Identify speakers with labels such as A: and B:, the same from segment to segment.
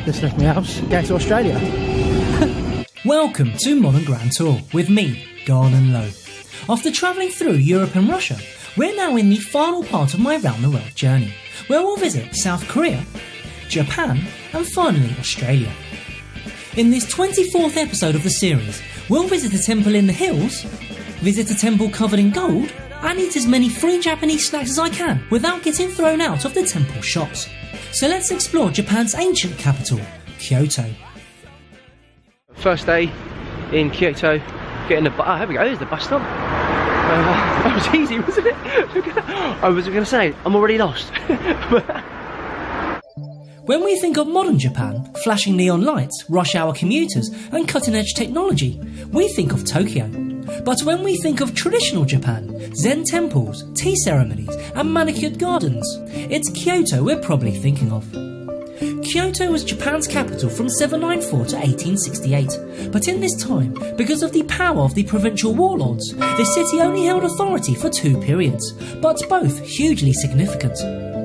A: Just left my house, going to Australia.
B: Welcome to Modern Grand Tour with me, Garland Lowe. After travelling through Europe and Russia, we're now in the final part of my round the world journey, where we'll visit South Korea, Japan and finally Australia. In this 24th episode of the series, we'll visit a temple in the hills, visit a temple covered in gold, and eat as many free Japanese snacks as I can without getting thrown out of the temple shops. So let's explore Japan's ancient capital, Kyoto.
A: First day in Kyoto, getting the bus. Oh, here we go, there's the bus stop. That was easy, wasn't it? I was going to say, I'm already lost.
B: When we think of modern Japan, flashing neon lights, rush hour commuters and cutting-edge technology, we think of Tokyo. But when we think of traditional Japan, Zen temples, tea ceremonies and manicured gardens, it's Kyoto we're probably thinking of. Kyoto was Japan's capital from 794 to 1868, but in this time, because of the power of the provincial warlords, the city only held authority for 2 periods, but both hugely significant.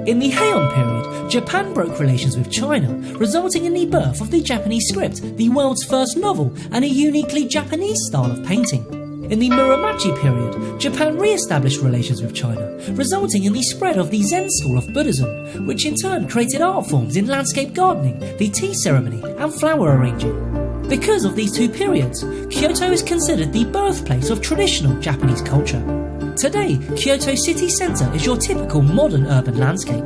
B: In the Heian period, Japan broke relations with China, resulting in the birth of the Japanese script, the world's first novel, and a uniquely Japanese style of painting. In the Muromachi period, Japan re-established relations with China, resulting in the spread of the Zen school of Buddhism, which in turn created art forms in landscape gardening, the tea ceremony, and flower arranging. Because of these 2 periods, Kyoto is considered the birthplace of traditional Japanese culture. Today, Kyoto city centre is your typical modern urban landscape,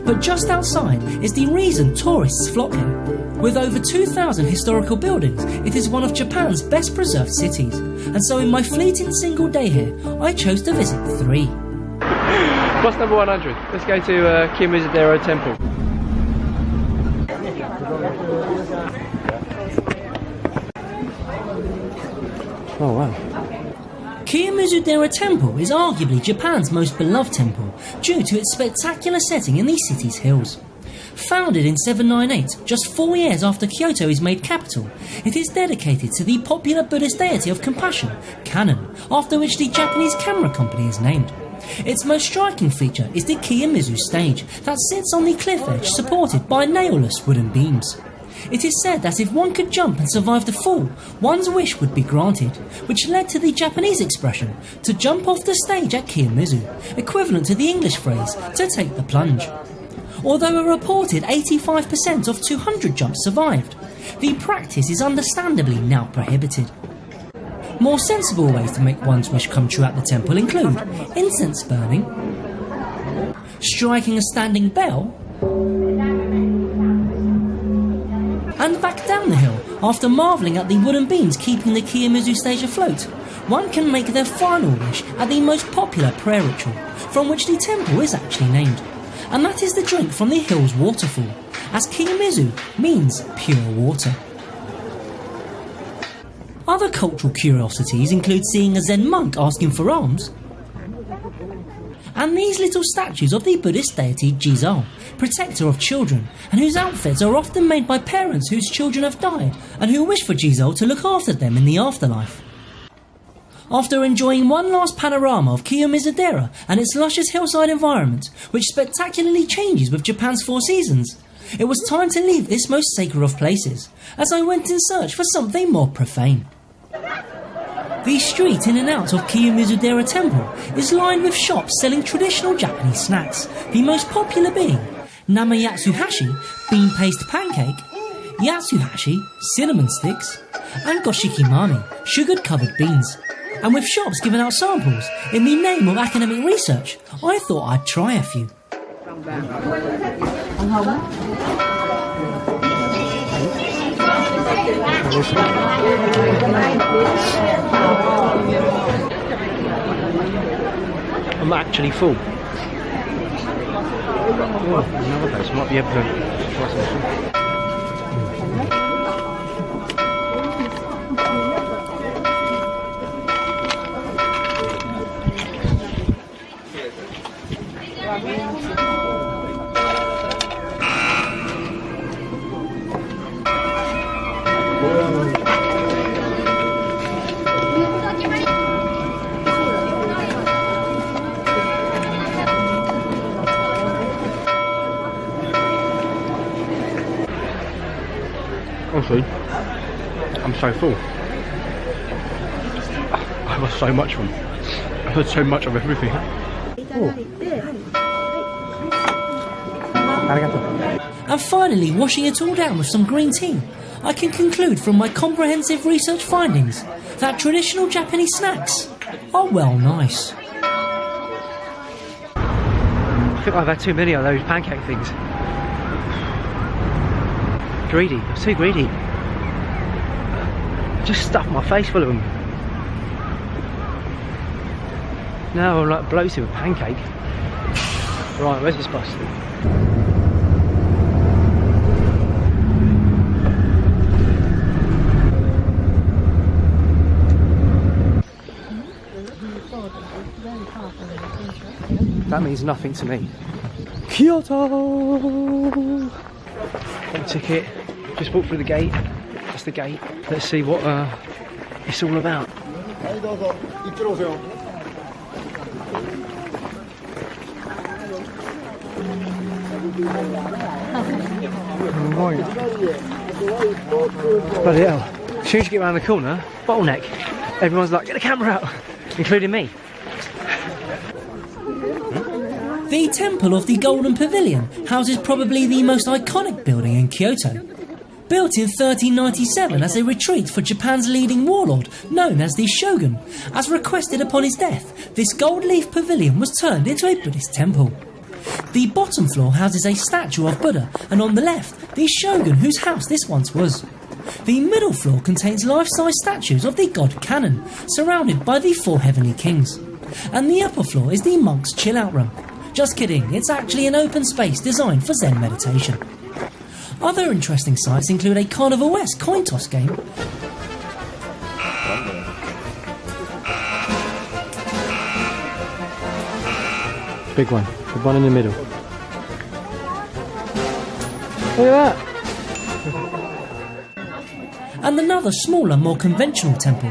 B: but just outside is the reason tourists flock here. With over 2,000 historical buildings, it is one of Japan's best preserved cities, and so in my fleeting single day here, I chose to visit 3.
A: Bus number 100, let's go to Kiyomizu-dera Temple. Oh wow.
B: Kiyomizu-dera Temple is arguably Japan's most beloved temple due to its spectacular setting in the city's hills. Founded in 798, just 4 years after Kyoto is made capital, it is dedicated to the popular Buddhist deity of compassion, Kannon, after which the Japanese camera company is named. Its most striking feature is the Kiyomizu stage that sits on the cliff edge supported by nailless wooden beams. It is said that if one could jump and survive the fall, one's wish would be granted, which led to the Japanese expression to jump off the stage at Kiyomizu, equivalent to the English phrase to take the plunge. Although a reported 85% of 200 jumps survived, the practice is understandably now prohibited. More sensible ways to make one's wish come true at the temple include incense burning, striking a standing bell, and back down the hill after marvelling at the wooden beams keeping the Kiyomizu stage afloat. One can make their final wish at the most popular prayer ritual, from which the temple is actually named, and that is the drink from the hill's waterfall, as Kiyomizu means pure water. Other cultural curiosities include seeing a Zen monk asking for alms, and these little statues of the Buddhist deity Jizo, protector of children, and whose outfits are often made by parents whose children have died and who wish for Jizo to look after them in the afterlife. After enjoying one last panorama of Kiyomizu-dera and its luscious hillside environment, which spectacularly changes with Japan's 4 seasons, it was time to leave this most sacred of places, as I went in search for something more profane. The street in and out of Kiyomizu-dera Temple is lined with shops selling traditional Japanese snacks, the most popular being nama yatsuhashi, bean paste pancake, yatsuhashi, cinnamon sticks, and goshikimani, sugared covered beans. And with shops giving out samples in the name of academic research, I thought I'd try a few.
A: I'm actually full. Oh, another place might be able to try something. Honestly, I'm so full. I got so much from. I heard so much of everything.
B: And finally, washing it all down with some green tea, I can conclude from my comprehensive research findings that traditional Japanese snacks are well nice.
A: I think I've had too many of those pancake things. Greedy, I'm too greedy. I just stuffed my face full of them. Now I'm like bloated with pancake. Right, where's this bus? That means nothing to me. Kyoto! Got a ticket, just walked through the gate. That's the gate. Let's see what it's all about. Bloody hell. As soon as you get around the corner, bottleneck. Everyone's like, get the camera out, including me.
B: The Temple of the Golden Pavilion houses probably the most iconic building in Kyoto. Built in 1397 as a retreat for Japan's leading warlord, known as the Shogun, as requested upon his death, this gold leaf pavilion was turned into a Buddhist temple. The bottom floor houses a statue of Buddha, and on the left, the Shogun whose house this once was. The middle floor contains life-size statues of the god Kannon, surrounded by the 4 heavenly kings. And the upper floor is the monk's chill-out room. Just kidding, it's actually an open space designed for Zen meditation. Other interesting sites include a Carnival West coin toss game,
A: big one, the one in the middle. Look at that!
B: and another smaller, more conventional temple,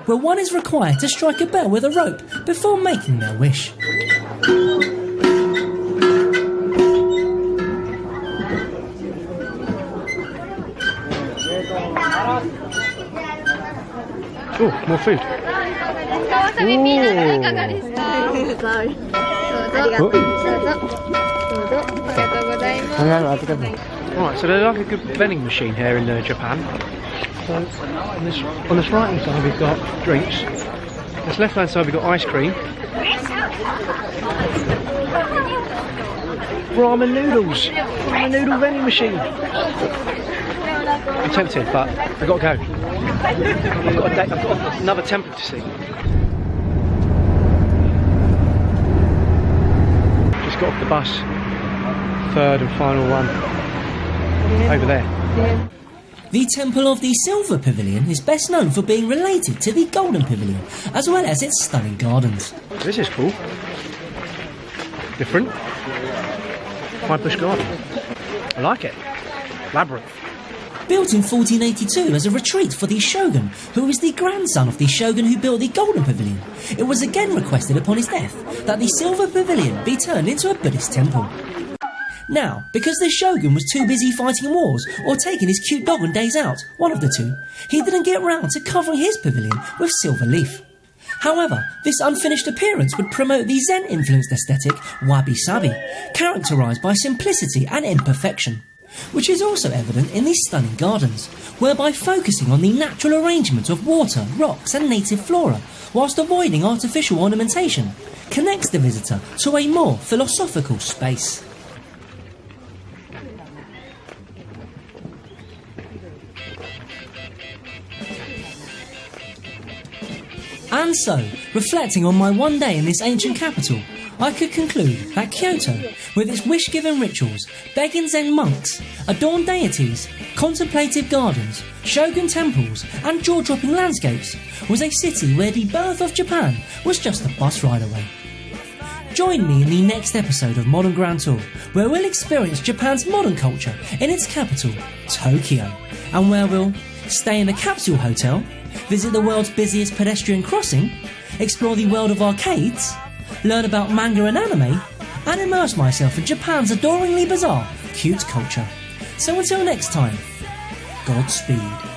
B: where one is required to strike a bell with a rope before making their wish.
A: Oh, more food. Alright, so there's like a good vending machine here in Japan. So on this right hand side we've got drinks. This left hand side we've got ice cream. Ramen noodles! Ramen noodle vending machine! I'm tempted, but I've got to go. I've got another temple to see. Just got off the bus. Third and final one. Over there.
B: The Temple of the Silver Pavilion is best known for being related to the Golden Pavilion, as well as its stunning gardens.
A: This is cool. Different. High bush garden. I like it. Labyrinth.
B: Built in 1482 as a retreat for the Shogun, who is the grandson of the Shogun who built the Golden Pavilion, it was again requested upon his death that the Silver Pavilion be turned into a Buddhist temple. Now, because the Shogun was too busy fighting wars or taking his cute dog on days out, one of the two, he didn't get round to covering his pavilion with silver leaf. However, this unfinished appearance would promote the Zen-influenced aesthetic wabi-sabi, characterised by simplicity and imperfection, which is also evident in these stunning gardens, whereby focusing on the natural arrangement of water, rocks and native flora, whilst avoiding artificial ornamentation, connects the visitor to a more philosophical space. And so, reflecting on my one day in this ancient capital, I could conclude that Kyoto, with its wish-giving rituals, begging Zen monks, adorned deities, contemplative gardens, shogun temples and jaw-dropping landscapes, was a city where the birth of Japan was just a bus ride away. Join me in the next episode of Modern Grand Tour, where we'll experience Japan's modern culture in its capital, Tokyo, and where we'll stay in a capsule hotel, visit the world's busiest pedestrian crossing, explore the world of arcades, learn about manga and anime, and immerse myself in Japan's adoringly bizarre, cute culture. So until next time, Godspeed.